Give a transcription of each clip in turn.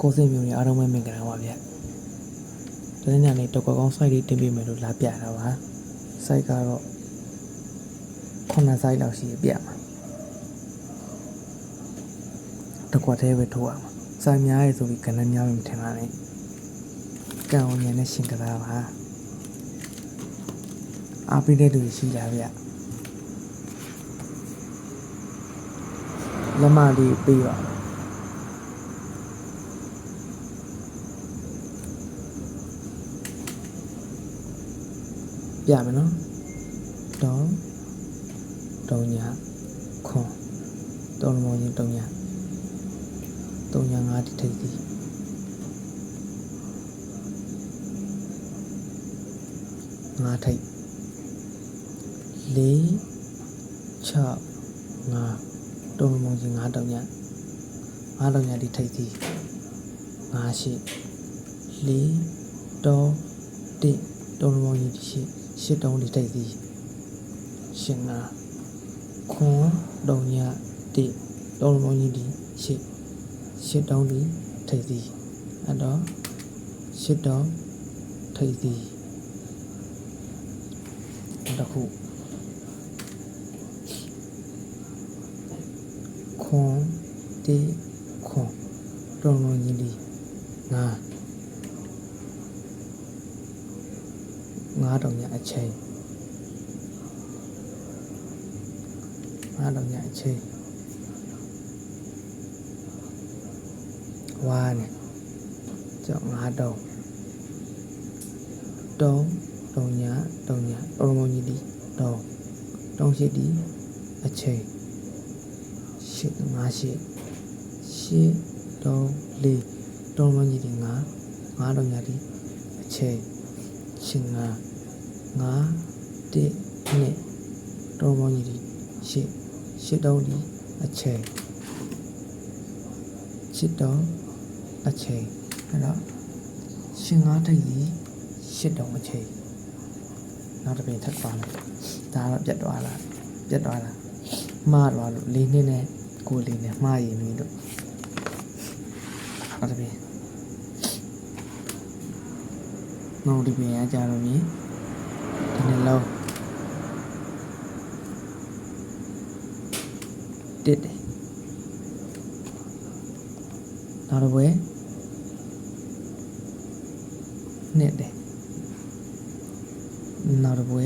ကိုစင်မျိုးကြီးအားလုံးပဲမင်္ဂလာပါဗျ။ဒီနေ့ညနေတော့ကောင်း site လေးတင်ပေးမယ်လို့လာပြတာပါ။ site ကတော့9 site လောက်ရှိပြမှာ။တစ်ခွက်သေးပဲထိုးရမှာ။ site များရဲဆိုပြီးကဏ္ဍများမှမထင်ပါနဲ့။ကံအောင်ဉာဏ်နဲ့ရှင်ကစားပါ။အားပေးတဲ့သူရှိလားဗျ။လက်မလေးပေးပါပြမယ်နော်တောင်းညာခွန်တောင်းမောင်းရင်တောင်းညာ5တိထိပ်စီ5ထိပ်4 6 5တောင်းမောင်းရင်5တောင်းညာတိထိပ်စီ5ရှိ4တောင်းတောင်းမောင်းရင်ရှစ်တောင်းတိထိပ်စီရှင်5ခွန်တောင်းညာတောင်းမောင်းရင်ဒီရှစ်တောင်းဒီထိပ်စီအဲ့တော့ရှစ်တောင်းထိပ်စီတစ်ခုခွန်ခွန်တောင်းမောင်းရင်ဒီ5တောင်ညအချိန်5တောင်ညအချိန်ဝါနဲ့ကြောင့်5တောင်တောင်ညတော်မောင်ကြီးဒီတောင်ရှိဒီအချိန်8တောင်4တောင်မောင်ကြီးဒီ5တောင်ညဒီအချိန်ရှင်5နဲ့တောင်းမောင်းကြီးဒီရှစ်တောင်းဒီအချိန်အဲ့တော့ရှင်5ထိပ်ကြီးရှစ်တောင်းအချိန်နောက်တစ်ပြင်ထပ်ပါမယ်ဒါတော့ပြတ်သွားလားမှားသွားလို့4နှစ်နဲ့ကို4နဲ့မှားရင်ပြီးတော့နောက်တစ်ပြင်နောက်တစ်ပြင်အကြတော့မြင်ဒီနှလုံးတစ်တယ်နောက်တစ်ပွဲနှစ်တယ်နောက်တစ်ပွဲ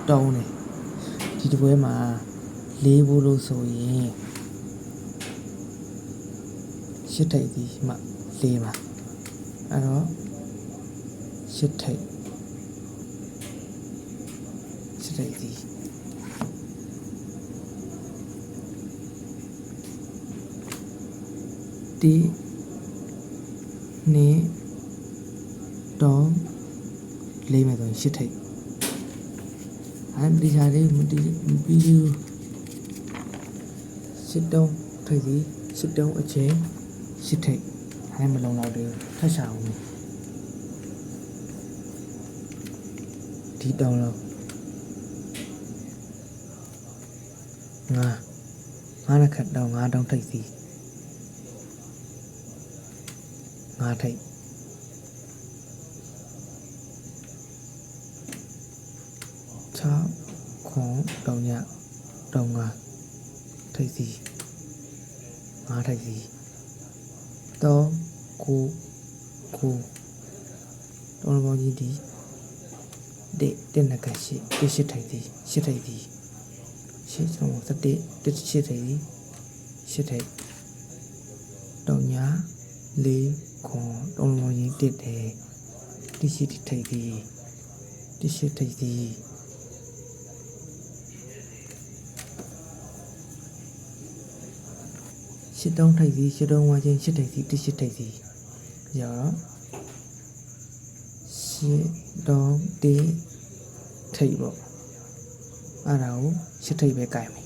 တုံးတယ်ဒီတစ်ပွဲမှာ4ဘူးလို့ဆိုရင်ရှစ်ထိပ်ဒီမှ4ပါအဲ့တော့ရှစ်ထိပ်ဒီတီနေတောင်းလေးမယ်ဆိုရင်ရှစ်ထိပ်ဒီစားလေးမပြီးဘူးရှစ်တောင်းထိပ်စီရှစ်တောင်းအချိန်ရှစ်ထိပ်မလုံးတော့သေးထပ်ရှာအောင်ဒီတောင်းတော့ငါးခတ်တော့5တောင်းထိပ်စီ5ထိပ်6ခွန်တောင်းညတောင်း5ထိပ်စီ5ထိပ်စီတော့ကိုတောင်းပေါင်းကြီးဒီတစ်နကရှိရှစ်ထိပ်စီရှစ်ဆုံး17ရှစ်ထိပ်စီရှစ်ထိပ်တောင်းည4ခွန်တောင်းပေါင်းကြီးတစ်တယ်တစ်ရှိထိပ်စီတစ်ရှိထိပ်စီရှစ်တောင်းထိပ်စီရှစ်တောင်းဝါချင်းရှစ်ထိပ်စီတစ်ရှိထိပ်စီရောရှစ်တောင်းထိပ်ပေါ့အဲ့ဒါကိုရှစ်ထိပ်ပဲကြိုက်မယ်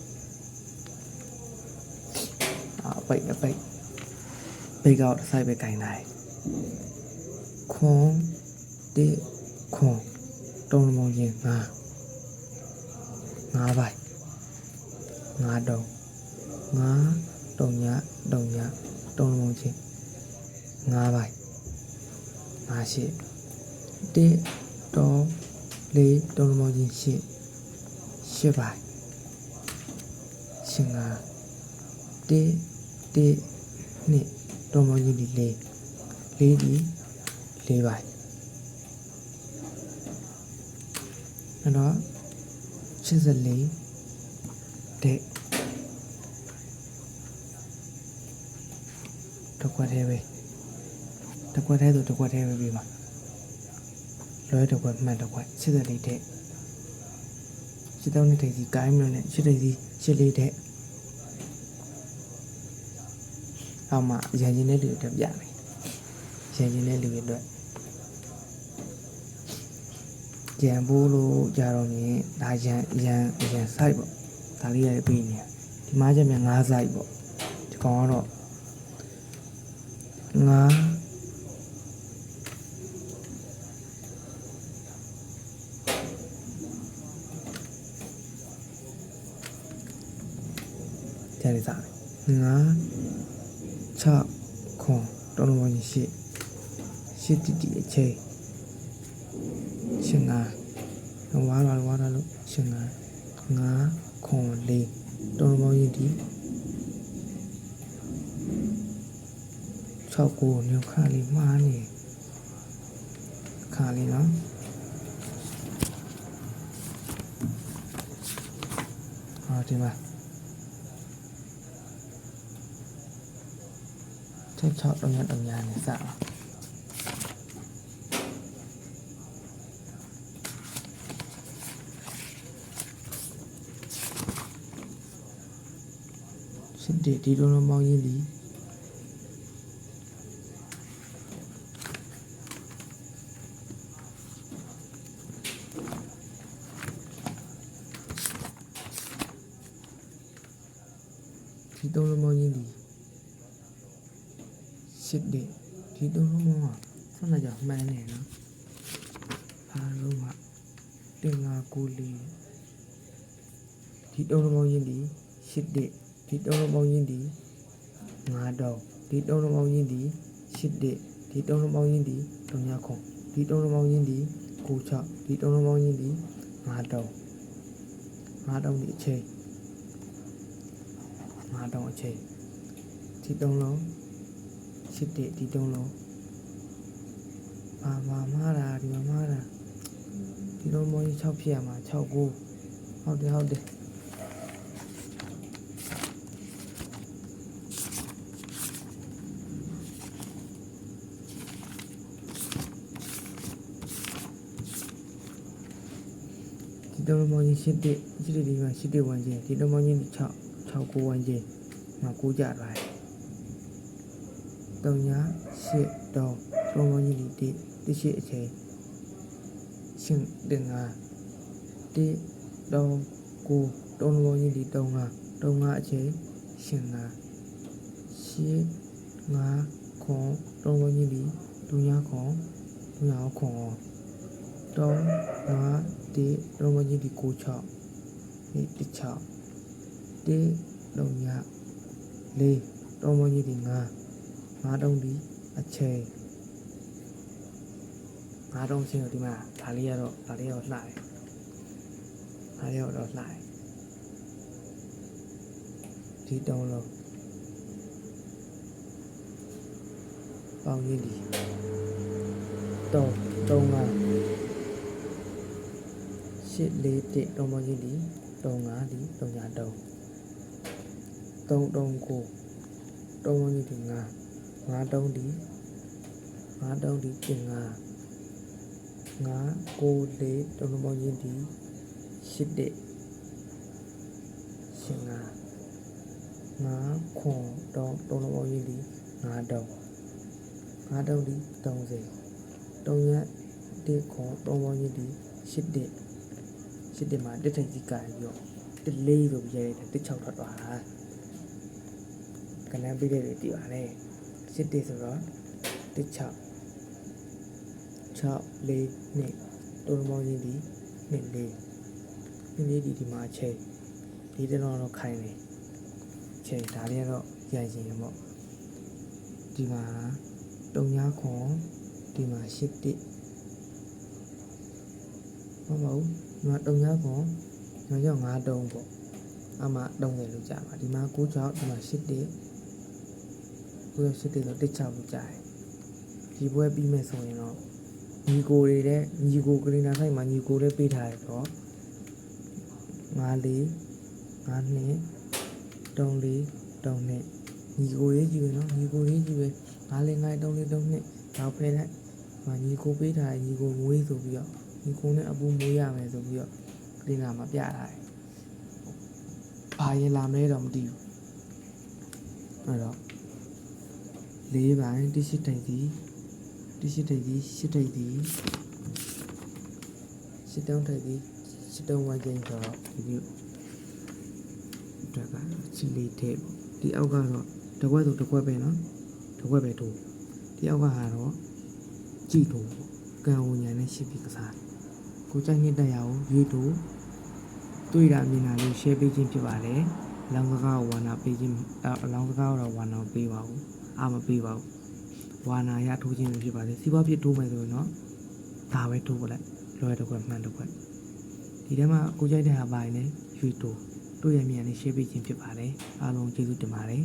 ပိတ်ကောက်ဆိုင်ပဲကြိုင်လိုက်ခွန်တောင်းမောင်းရင်5ပိုက်5တောင်း5တောင်းည တုံးလုံးချင်း9ပိုင်း9ရှစ်1 3 4တုံးလုံးချင်း8ပိုင်းရှင်9 1 1 2တုံးလုံးချင်းဒီ4ဒီ4ပိုင်းနော်84တဲ့တစ်ခွက်သေးပဲတစ်ခွက်သေးဆိုတစ်ခွက်သေးပဲပြီးမှာလွဲတစ်ခွက်မှန်တစ်ခွက်84တဲ့73ထိပ်စီကိုင်းမလို့နဲ့8ထိပ်စီ84တဲ့အောက်မှာရန်ချင်းတဲ့လူတွေပြမယ်ရန်ချင်းတဲ့လူတွေအတွက်ရန်ပိုးလို့ကြတော့နေဒါရန် site ပေါ့ဒါလေးရပြီးနေဒီမှာကျမြန်9 site ပေါ့ဒီကောင်ကတော့9ကျန်နေစား9 6ခွန်တုံးလုံးကြီး8တီတီအချိန်ရှင်9ဝါလာလို့ရှင်9ခွန်4တုံးလုံးကြီးဒီ6ကိုညခါလေးမှားနေခါလေးနော်ဟောဒီမှာ6တုံးညာနေစအောင်ဒီတုံးလုံးပေါင်းရင်းဒီတုံးလုံးပေါင်းရင်းဒီ8ဒီတုံးလုံးပေါင်းကဆက်လက်ကြမှန်းနေနော်အားလုံးကတင်ငါ9ဒီတုံးလုံးပေါင်းရင်းဒီ8ဒီတုံးလုံးပေါင်းရင်းဒီ9တောင်ဒီတုံးလုံးပေါင်းရင်းဒီ8ဒီတုံးလုံးပေါင်းရင်းဒီ3ခွန်ဒီတုံးလုံးပေါင်းရင်းဒီ96ဒီတုံးလုံးပေါင်းရင်းဒီ9တောင်ဒီအချိန်9တောင်အချိန်ဒီတုံးလုံး8ဒီတုံးလုံးမာတာဒီမှာမာတာဒီတုံးပေါင်းကြီး6ဖြစ်ရမှာ6ကိုဟုတ်တယ်ဒီတုံးပေါင်းကြီး8ဒီမှာ8ဝန်းကျင်ဒီတုံးပေါင်းကြီး6 9ဝန်းကျင်မှာ9ကြသွားတယ်3 8တောင်းတုံးပေါင်းကြီးဒီ8အချိန်ရှင်တင်ငါ1တောင်း9တုံးပေါင်းကြီးဒီ3 5အချိန်ရှင်ငါ8 5ခွန်တုံးပေါင်းကြီးဒီ3ခွန်တောင်း5ဒီတုံးပေါင်းကြီးဒီ96ဒီ6 1 3 4တုံးပေါင်းကြီးဒီ5တုံးဒီအချိန်5တုံးချင်းဒီမှာဒါလေးကတော့လှတယ်ဒါလေးတော့လှတယ်ဒီတုံးလုံးပေါင်းရင်းဒီတုံး5 8 4 1တုံးပေါင်းရင်းဒီတုံး5ဒီတုံးညာတုံး3 9တုံးပေါင်းရင်းဒီ5တုံးဒီပြင်5 9 9 4တုံးပေါင်းရင်းဒီ8ရှင်5ခွန်တုံးပေါင်းရင်းဒီ5တုံးဒီ30တုံးရ1ခွန်တုံးပေါင်းရင်းဒီ8မှာတစ်ထိပ်ကြီးကန်ပြီးတော့1 4ဆိုပြီးရဲတယ်1 6ထွက်သွားတာကနန်းပေးတဲ့တွေတည်ပါလေ8ဆိုတော့1 6 4 2တုံးပေါင်းရင်းဒီ2 4ဒီမှာအချိန်ဒီတော့ခိုင်းနေချိန်ဒါလေးကတော့ရရင်ပေါ့ ဒီမှာတုံညာခွန်ဒီမှာရှစ်တစ်ဟုတ်ပါဘူးဒီမှာတုံညာခွန်ညောင်9တုံးပေါ့အမှတုံးတယ်လို့ကြာပါဒီမှာ9ချောက်ဒီမှာရှစ်တစ်ကိုရရှစ်တစ်ဆိုတစ်ချောက်လို့ကြာတယ်ဒီပွဲပြီးမဲ့ဆိုရင်တော့ညီကိုတွေတဲ့ညီကိုကလီနာဆိုင်မှာညီကိုလေးပေးထားတယ်တော့9 4 5 2 3 4 3 2ညီကိုရေးကြီးပဲနော်ညီကိုရေးကြီးပဲ9 4 5 3 4 3 2တော့ဖယ်လိုက်ဟာညီကိုပေးထားညီကိုမွေးဆိုပြီးတော့ညီကိုနဲ့အပူမွေးရမယ်ဆိုပြီးတော့ကလီနာမှာပြထားတယ်ဘာရင်လာမလဲတော့မသိဘူးအဲ့တော့4ပိုင်းတိရှိထိုင်သည်တိရှိထိုင်သည်ရှိထိုင်သည်ရှိတောင်းထိုင်သည်ရှိတောင်းဝိုင်းကျင်းဆိုတော့ဒီလိုကချီလေးထဲပေါ့ဒီအောက်ကတော့တကွက်ဆိုတကွက်ပဲနော်တကွက်ပဲထိုးဒီအောက်ကဟာတော့ကြည့်ထိုးကံဝင်ညာနဲ့ရှစ်ပြီးကစားကိုကြိုက်နေတဲ့ရအောင်ရွေးထိုးတွေ့တာမြင်တာလေး share ပေးခြင်းဖြစ်ပါတယ်လောင်းစကားကိုဝါနာပေးခြင်းအလောင်းစကားတော့ဝါနာပေးပါဘူးမပေးပါဘူးဝါနာရထိုးခြင်းဖြစ်ပါတယ်စီးပွားဖြစ်ထိုးမယ်ဆိုရင်တော့ဒါပဲထိုးပလိုက်လွယ်တစ်ခွက်မှန်တစ်ခွက်ဒီထဲမှာကိုကြိုက်တဲ့ဟာပါရင်လည်းရွေးထိုးတွေ့ရမြင်နဲ့ share ပေးခြင်းဖြစ်ပါတယ်အားလုံးကျေးဇူးတင်ပါတယ်